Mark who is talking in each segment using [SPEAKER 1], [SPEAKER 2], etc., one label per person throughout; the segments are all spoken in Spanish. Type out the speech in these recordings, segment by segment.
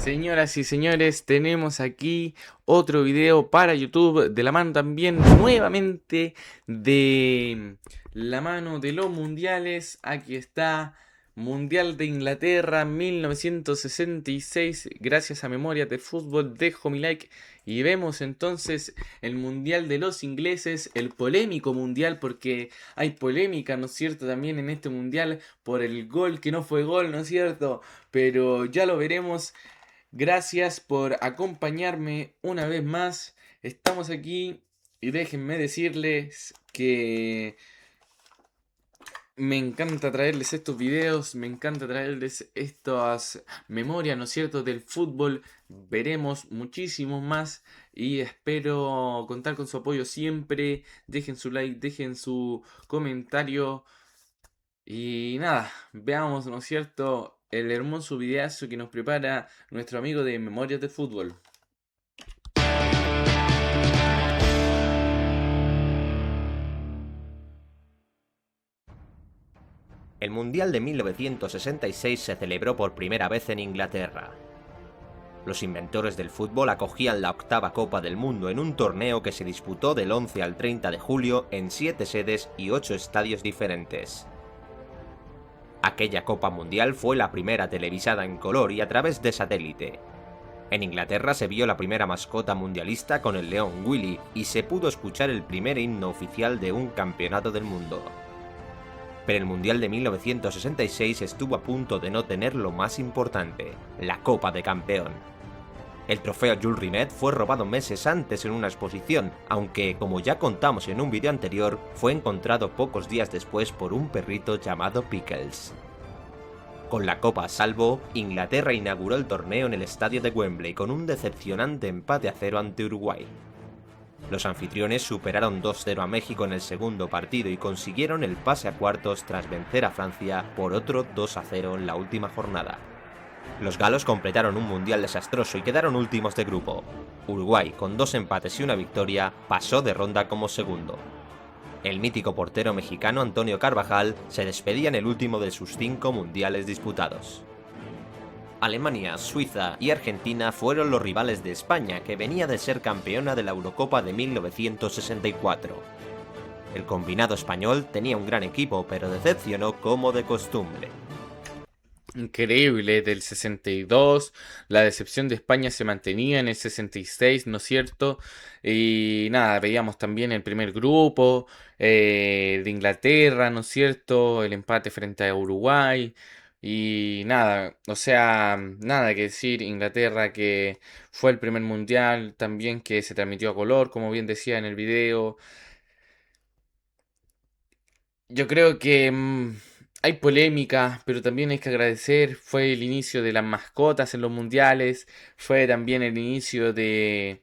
[SPEAKER 1] Señoras y señores, tenemos aquí otro video para YouTube de la mano también nuevamente de la mano de los mundiales. Aquí está, Mundial de Inglaterra 1966. Gracias a Memorias de Fútbol dejo mi like y vemos entonces el Mundial de los ingleses, el polémico mundial, porque hay polémica, ¿no es cierto?, también en este mundial por el gol que no fue gol, ¿no es cierto? Pero ya lo veremos. Gracias por acompañarme una vez más. Estamos aquí y déjenme decirles que me encanta traerles estos videos, me encanta traerles estas memorias, ¿no es cierto?, del fútbol. Veremos muchísimos más y espero contar con su apoyo siempre. Dejen su like, dejen su comentario. Y nada, veamos, ¿no es cierto?, el hermoso videazo que nos prepara nuestro amigo de Memorias de Fútbol.
[SPEAKER 2] El Mundial de 1966 se celebró por primera vez en Inglaterra. Los inventores del fútbol acogían la octava Copa del Mundo en un torneo que se disputó del 11 al 30 de julio en 7 sedes y 8 estadios diferentes. Aquella Copa Mundial fue la primera televisada en color y a través de satélite. En Inglaterra se vio la primera mascota mundialista con el león Willy y se pudo escuchar el primer himno oficial de un campeonato del mundo. Pero el Mundial de 1966 estuvo a punto de no tener lo más importante, la Copa de Campeón. El trofeo Jules Rimet fue robado meses antes en una exposición, aunque, como ya contamos en un vídeo anterior, fue encontrado pocos días después por un perrito llamado Pickles. Con la copa a salvo, Inglaterra inauguró el torneo en el estadio de Wembley con un decepcionante empate a 0 ante Uruguay. Los anfitriones superaron 2-0 a México en el segundo partido y consiguieron el pase a cuartos tras vencer a Francia por otro 2-0 en la última jornada. Los galos completaron un mundial desastroso y quedaron últimos de grupo. Uruguay, con 2 empates y una victoria, pasó de ronda como segundo. El mítico portero mexicano Antonio Carvajal se despedía en el último de sus 5 mundiales disputados. Alemania, Suiza y Argentina fueron los rivales de España, que venía de ser campeona de la Eurocopa de 1964. El combinado español tenía un gran equipo, pero decepcionó como de costumbre.
[SPEAKER 1] Increíble, del 62, la decepción de España se mantenía en el 66, ¿no es cierto? Y nada, veíamos también el primer grupo de Inglaterra, ¿no es cierto? El empate frente a Uruguay. Y nada, o sea, nada que decir, Inglaterra que fue el primer mundial también que se transmitió a color, como bien decía en el video. Yo creo que hay polémica, pero también hay que agradecer. Fue el inicio de las mascotas en los mundiales. Fue también el inicio de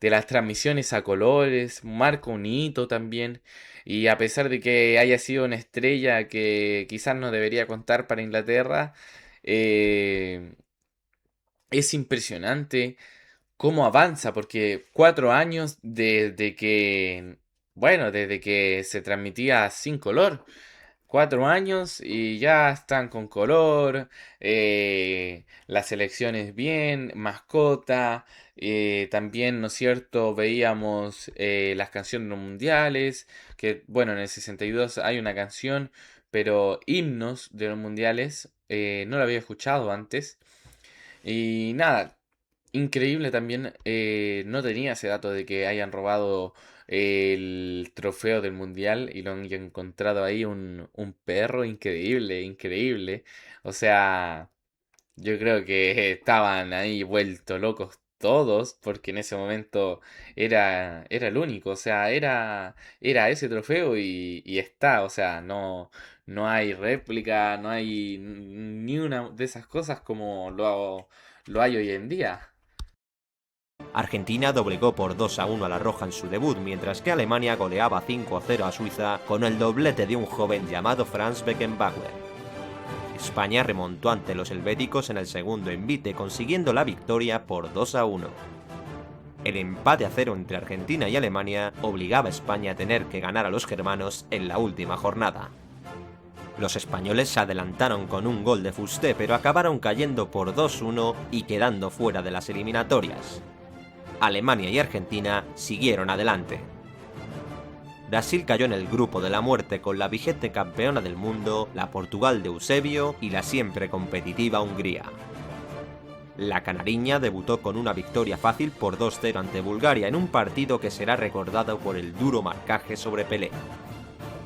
[SPEAKER 1] las transmisiones a colores. Marca un hito también. Y a pesar de que haya sido una estrella que quizás no debería contar para Inglaterra, eh, es impresionante cómo avanza, porque 4 años desde que, bueno, desde que se transmitía sin color. 4 años y ya están con color, las elecciones bien, mascota, también, ¿no es cierto?, veíamos las canciones de los mundiales, que bueno, en el 62 hay una canción, pero himnos de los mundiales, no lo había escuchado antes. Y nada, increíble también, no tenía ese dato de que hayan robado el trofeo del mundial y lo han encontrado ahí un perro increíble, increíble. O sea, yo creo que estaban ahí vueltos locos todos porque en ese momento era el único, o sea, era ese trofeo y está, o sea, no hay réplica, no hay ni una de esas cosas como lo hay hoy en día.
[SPEAKER 2] Argentina doblegó por 2-1 a la Roja en su debut, mientras que Alemania goleaba 5-0 a Suiza con el doblete de un joven llamado Franz Beckenbauer. España remontó ante los helvéticos en el segundo envite, consiguiendo la victoria por 2-1. El empate a 0 entre Argentina y Alemania obligaba a España a tener que ganar a los germanos en la última jornada. Los españoles se adelantaron con un gol de Fusté, pero acabaron cayendo por 2-1 y quedando fuera de las eliminatorias. Alemania y Argentina siguieron adelante. Brasil cayó en el grupo de la muerte con la vigente campeona del mundo, la Portugal de Eusebio, y la siempre competitiva Hungría. La canariña debutó con una victoria fácil por 2-0 ante Bulgaria en un partido que será recordado por el duro marcaje sobre Pelé.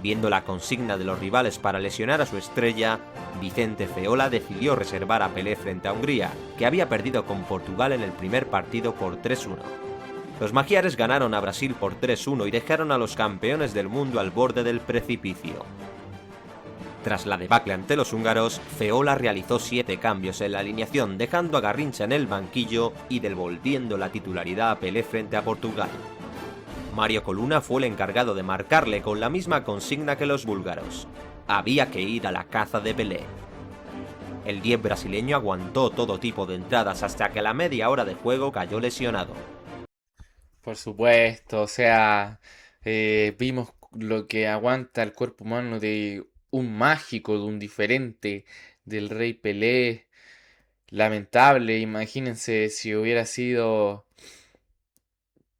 [SPEAKER 2] Viendo la consigna de los rivales para lesionar a su estrella, Vicente Feola decidió reservar a Pelé frente a Hungría, que había perdido con Portugal en el primer partido por 3-1. Los magiares ganaron a Brasil por 3-1 y dejaron a los campeones del mundo al borde del precipicio. Tras la debacle ante los húngaros, Feola realizó 7 cambios en la alineación, dejando a Garrincha en el banquillo y devolviendo la titularidad a Pelé frente a Portugal. Mario Coluna fue el encargado de marcarle con la misma consigna que los búlgaros. Había que ir a la caza de Pelé. El 10 brasileño aguantó todo tipo de entradas hasta que a la media hora de juego cayó lesionado.
[SPEAKER 1] Por supuesto, o sea, vimos lo que aguanta el cuerpo humano de un mágico, de un diferente, del Rey Pelé. Lamentable, imagínense si hubiera sido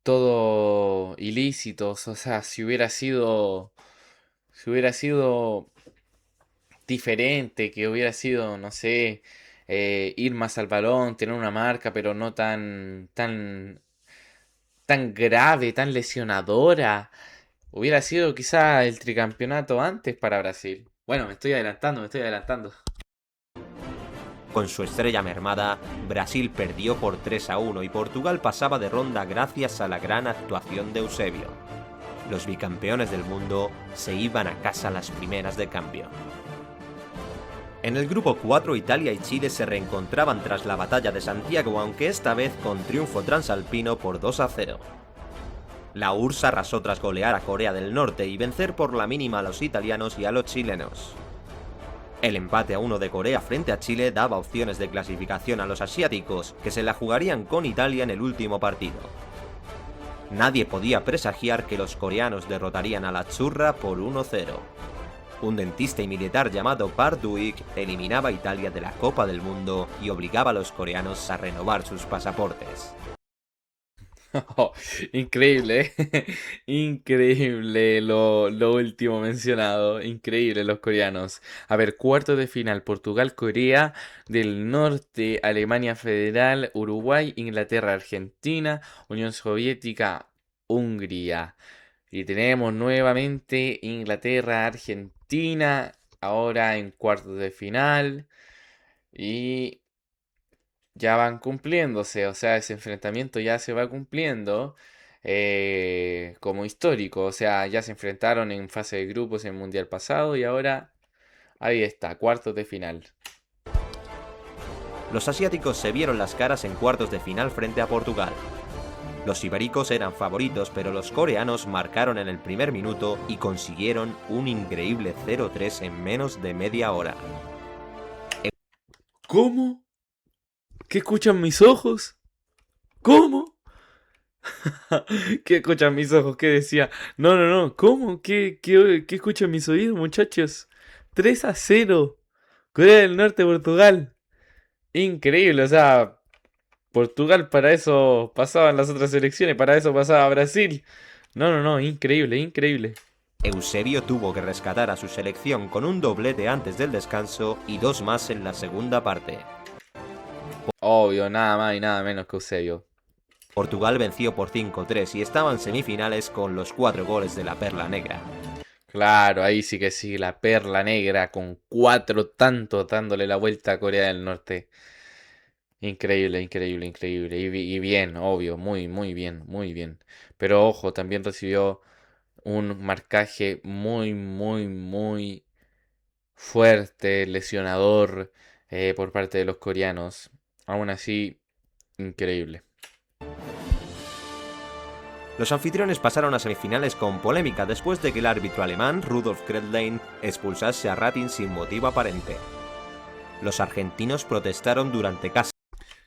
[SPEAKER 1] todo ilícito, o sea, si hubiera sido diferente, que hubiera sido, no sé, ir más al balón, tener una marca, pero no tan grave, tan lesionadora. Hubiera sido quizá el tricampeonato antes para Brasil. Bueno, me estoy adelantando, me estoy adelantando.
[SPEAKER 2] Con su estrella mermada, Brasil perdió por 3-1 y Portugal pasaba de ronda gracias a la gran actuación de Eusebio. Los bicampeones del mundo se iban a casa a las primeras de cambio. En el grupo 4, Italia y Chile se reencontraban tras la batalla de Santiago, aunque esta vez con triunfo transalpino por 2-0. La URSS arrasó tras golear a Corea del Norte y vencer por la mínima a los italianos y a los chilenos. El empate a 1 de Corea frente a Chile daba opciones de clasificación a los asiáticos, que se la jugarían con Italia en el último partido. Nadie podía presagiar que los coreanos derrotarían a la Churra por 1-0. Un dentista y militar llamado Park Doo-ik eliminaba a Italia de la Copa del Mundo y obligaba a los coreanos a renovar sus pasaportes.
[SPEAKER 1] Oh, increíble, ¿eh? Increíble lo último mencionado. Increíble los coreanos. A ver, cuartos de final: Portugal, Corea del Norte, Alemania Federal, Uruguay, Inglaterra, Argentina, Unión Soviética, Hungría. Y tenemos nuevamente Inglaterra, Argentina, ahora en cuartos de final. Y ya van cumpliéndose, o sea, ese enfrentamiento ya se va cumpliendo como histórico, o sea, ya se enfrentaron en fase de grupos en el Mundial pasado y ahora ahí está, cuartos de final.
[SPEAKER 2] Los asiáticos se vieron las caras en cuartos de final frente a Portugal. Los ibéricos eran favoritos, pero los coreanos marcaron en el primer minuto y consiguieron un increíble 0-3 en menos de media hora.
[SPEAKER 1] ¿Cómo? ¿Qué escuchan mis ojos? ¿Cómo? ¿Qué escuchan mis ojos? ¿Qué decía? No, no, no, ¿cómo? ¿Qué escuchan mis oídos, muchachos? 3-0. Corea del Norte, Portugal. Increíble, o sea, Portugal para eso pasaba en las otras elecciones, para eso pasaba Brasil. No, no, no, increíble, increíble.
[SPEAKER 2] Eusebio tuvo que rescatar a su selección con un doblete antes del descanso y 2 más en la segunda parte.
[SPEAKER 1] Obvio, nada más y nada menos que Eusebio.
[SPEAKER 2] Portugal venció por 5-3 y estaba en semifinales con los 4 goles de la Perla Negra.
[SPEAKER 1] Claro, ahí sí que sí, la perla negra con 4 tantos dándole la vuelta a Corea del Norte. Increíble, increíble, increíble. Y bien, obvio, muy, muy bien, muy bien. Pero ojo, también recibió un marcaje muy, muy, muy fuerte, lesionador por parte de los coreanos. Aún así, increíble.
[SPEAKER 2] Los anfitriones pasaron a semifinales con polémica después de que el árbitro alemán Rudolf Kretlein expulsase a Rating sin motivo aparente. Los argentinos protestaron durante casi.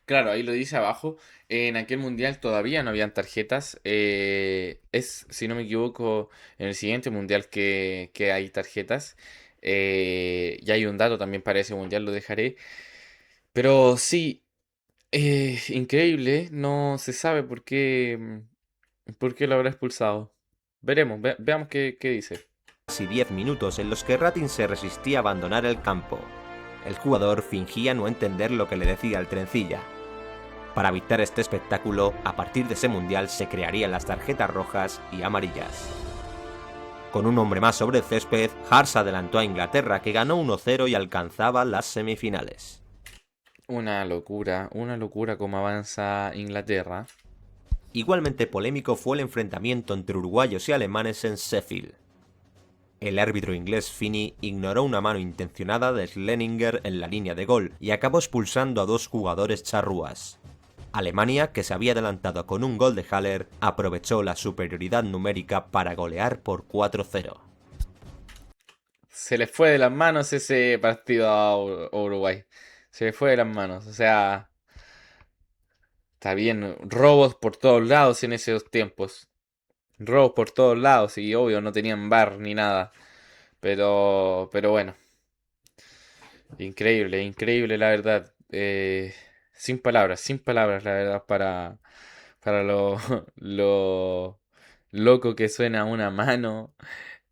[SPEAKER 1] Claro, ahí lo dice abajo. En aquel mundial todavía no habían tarjetas. Es, si no me equivoco, en el siguiente mundial que hay tarjetas. Y hay un dato también para ese mundial, lo dejaré. Pero sí, increíble, no se sabe por qué lo habrá expulsado. Veremos, veamos qué dice.
[SPEAKER 2] Casi 10 minutos en los que Ratin se resistía a abandonar el campo. El jugador fingía no entender lo que le decía el trencilla. Para evitar este espectáculo, a partir de ese mundial se crearían las tarjetas rojas y amarillas. Con un hombre más sobre el césped, Hearts adelantó a Inglaterra, que ganó 1-0 y alcanzaba las semifinales.
[SPEAKER 1] Una locura cómo avanza Inglaterra.
[SPEAKER 2] Igualmente polémico fue el enfrentamiento entre uruguayos y alemanes en Sheffield. El árbitro inglés Finney ignoró una mano intencionada de Schleninger en la línea de gol y acabó expulsando a 2 jugadores charrúas. Alemania, que se había adelantado con un gol de Haller, aprovechó la superioridad numérica para golear por 4-0.
[SPEAKER 1] Se le fue de las manos ese partido a Uruguay. Se le fue de las manos. O sea, está bien, robos por todos lados en esos tiempos. Robos por todos lados y obvio no tenían bar ni nada. Pero bueno, increíble la verdad. Sin palabras la verdad para lo loco que suena una mano,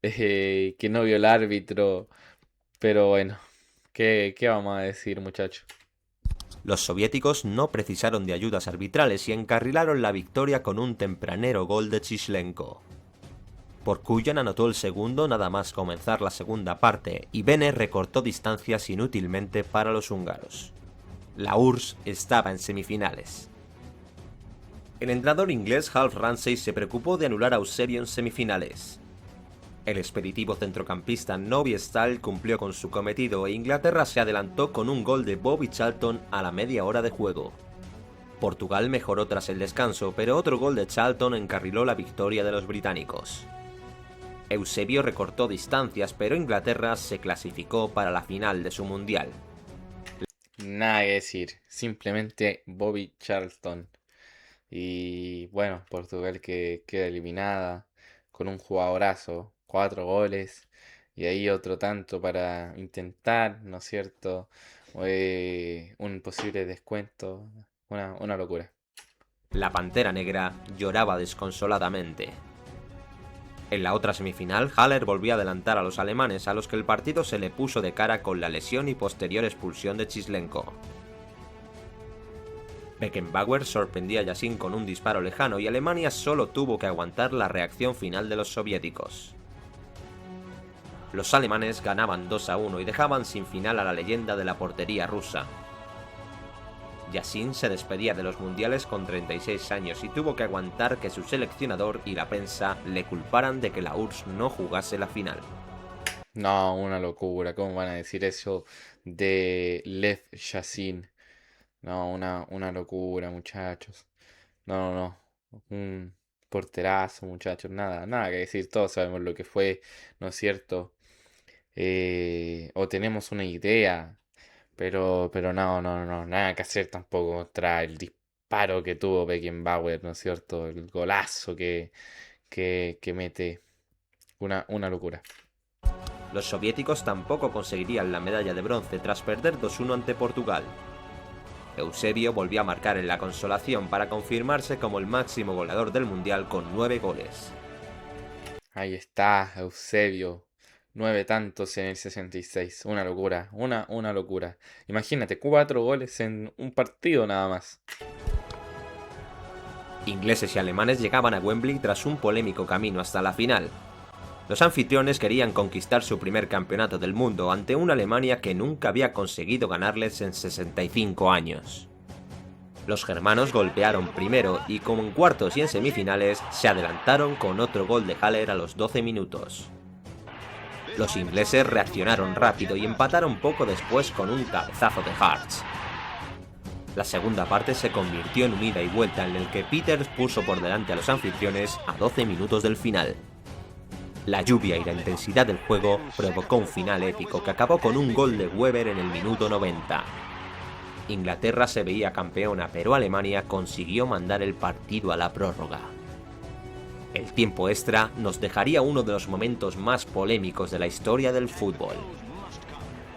[SPEAKER 1] que no vio el árbitro. Pero bueno, ¿qué vamos a decir, muchachos?
[SPEAKER 2] Los soviéticos no precisaron de ayudas arbitrales y encarrilaron la victoria con un tempranero gol de Chishlenko. Porkuyan anotó el segundo nada más comenzar la segunda parte y Bene recortó distancias inútilmente para los húngaros. La URSS estaba en semifinales. El entrenador inglés Alf Ramsey se preocupó de anular a Eusebio en semifinales. El expeditivo centrocampista Nobby Stahl cumplió con su cometido e Inglaterra se adelantó con un gol de Bobby Charlton a la media hora de juego. Portugal mejoró tras el descanso, pero otro gol de Charlton encarriló la victoria de los británicos. Eusebio recortó distancias, pero Inglaterra se clasificó para la final de su mundial.
[SPEAKER 1] Nada que decir, simplemente Bobby Charlton. Y bueno, Portugal que queda eliminada con un jugadorazo, 4 goles y ahí otro tanto para intentar, ¿no es cierto? Un posible descuento, una locura.
[SPEAKER 2] La Pantera Negra lloraba desconsoladamente. En la otra semifinal, Haller volvió a adelantar a los alemanes, a los que el partido se le puso de cara con la lesión y posterior expulsión de Chishlenko. Beckenbauer sorprendía a Yassin con un disparo lejano y Alemania solo tuvo que aguantar la reacción final de los soviéticos. Los alemanes ganaban 2-1 y dejaban sin final a la leyenda de la portería rusa. Yassin se despedía de los mundiales con 36 años y tuvo que aguantar que su seleccionador y la prensa le culparan de que la URSS no jugase la final.
[SPEAKER 1] No, una locura, ¿cómo van a decir eso de Lev Yashin? No, una locura, muchachos. No. Un porterazo, muchachos. Nada que decir. Todos sabemos lo que fue, ¿no es cierto? O tenemos una idea. Pero no. Nada que hacer tampoco contra el disparo que tuvo Beckenbauer, ¿no es cierto? El golazo que mete. Una locura.
[SPEAKER 2] Los soviéticos tampoco conseguirían la medalla de bronce tras perder 2-1 ante Portugal. Eusebio volvió a marcar en la consolación para confirmarse como el máximo goleador del mundial con 9 goles.
[SPEAKER 1] Ahí está, Eusebio. 9 tantos en el 66. Una locura, una locura. Imagínate, 4 goles en un partido nada más.
[SPEAKER 2] Ingleses y alemanes llegaban a Wembley tras un polémico camino hasta la final. Los anfitriones querían conquistar su primer campeonato del mundo ante una Alemania que nunca había conseguido ganarles en 65 años. Los germanos golpearon primero y como en cuartos y en semifinales se adelantaron con otro gol de Haller a los 12 minutos. Los ingleses reaccionaron rápido y empataron poco después con un cabezazo de Hearts. La segunda parte se convirtió en un ida y vuelta en el que Peters puso por delante a los anfitriones a 12 minutos del final. La lluvia y la intensidad del juego provocó un final épico que acabó con un gol de Weber en el minuto 90. Inglaterra se veía campeona, pero Alemania consiguió mandar el partido a la prórroga. El tiempo extra nos dejaría uno de los momentos más polémicos de la historia del fútbol.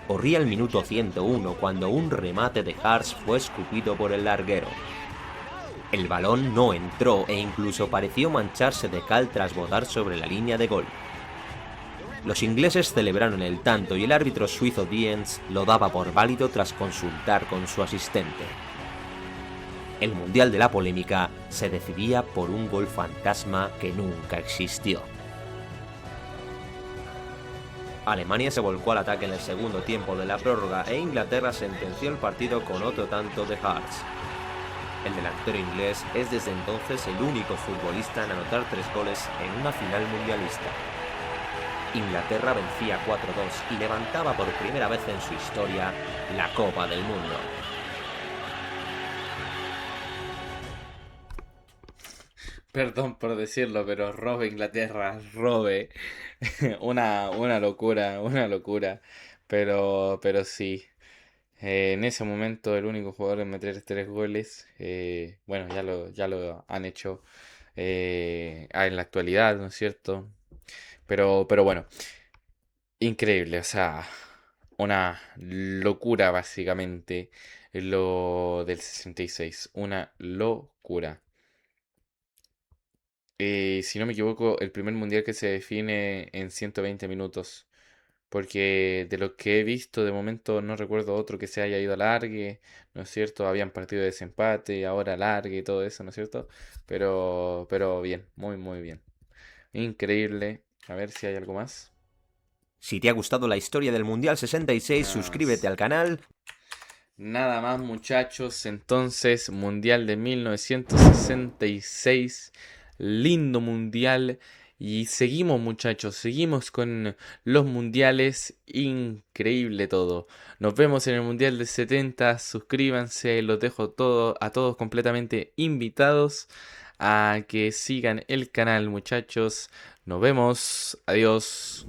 [SPEAKER 2] Corría el minuto 101 cuando un remate de Hart fue escupido por el larguero. El balón no entró e incluso pareció mancharse de cal tras botar sobre la línea de gol. Los ingleses celebraron el tanto y el árbitro suizo Dienz lo daba por válido tras consultar con su asistente. El Mundial de la Polémica se decidía por un gol fantasma que nunca existió. Alemania se volcó al ataque en el segundo tiempo de la prórroga e Inglaterra sentenció el partido con otro tanto de Hart. El delantero inglés es desde entonces el único futbolista en anotar 3 goles en una final mundialista. Inglaterra vencía 4-2 y levantaba por primera vez en su historia la Copa del Mundo.
[SPEAKER 1] Perdón por decirlo, pero robe Inglaterra, robe. Una locura, una locura. Pero sí. En ese momento el único jugador en meter 3 goles, bueno, ya lo han hecho en la actualidad, ¿no es cierto? Pero bueno, increíble, o sea, una locura básicamente lo del 66, una locura. Si no me equivoco, el primer mundial que se define en 120 minutos. Porque de lo que he visto de momento no recuerdo otro que se haya ido a largue, ¿no es cierto? Habían partido de desempate, ahora largue y todo eso, ¿no es cierto? Pero bien, muy muy bien. Increíble. A ver si hay algo más.
[SPEAKER 2] Si te ha gustado la historia del Mundial 66,
[SPEAKER 1] Ah,
[SPEAKER 2] suscríbete al canal.
[SPEAKER 1] nada más muchachos, entonces Mundial de 1966, lindo mundial y seguimos muchachos, seguimos con los mundiales, increíble todo. Nos vemos en el Mundial de 70, suscríbanse, los dejo a todos completamente invitados a que sigan el canal muchachos. Nos vemos, adiós.